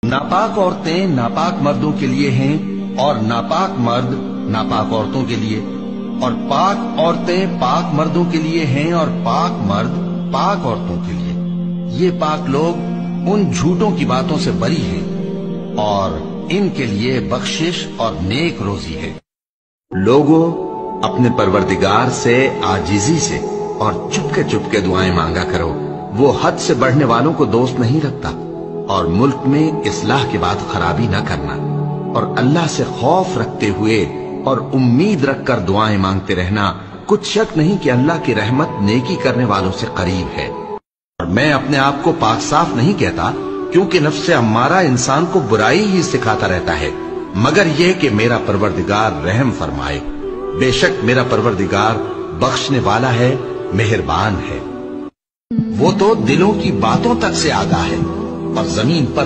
नापाक औरतें नापाक मर्दों के लिए हैं और नापाक मर्द नापाक औरतों के लिए, और पाक औरतें पाक मर्दों के लिए हैं और पाक मर्द पाक औरतों के लिए। ये पाक लोग उन झूठों की बातों से बरी हैं और इनके लिए बख्शिश और नेक रोजी है। लोगों, अपने परवरदिगार से आजिजी से और चुपके चुपके दुआएं मांगा करो। वो हद से बढ़ने वालों को दोस्त नहीं रखता। और मुल्क में इस्लाह के बाद खराबी न करना और अल्लाह से खौफ रखते हुए और उम्मीद रखकर दुआएं मांगते रहना, कुछ शक नहीं कि अल्लाह की रहमत नेकी करने वालों से करीब है। और मैं अपने आप को पाक साफ नहीं कहता, क्योंकि नफ्से अम्मारा इंसान को बुराई ही सिखाता रहता है, मगर यह कि मेरा परवरदिगार रहम फरमाए। बेशक मेरा परवरदिगार बख्शने वाला है, मेहरबान है। वो तो दिलों की बातों तक से आगाह है और जमीन पर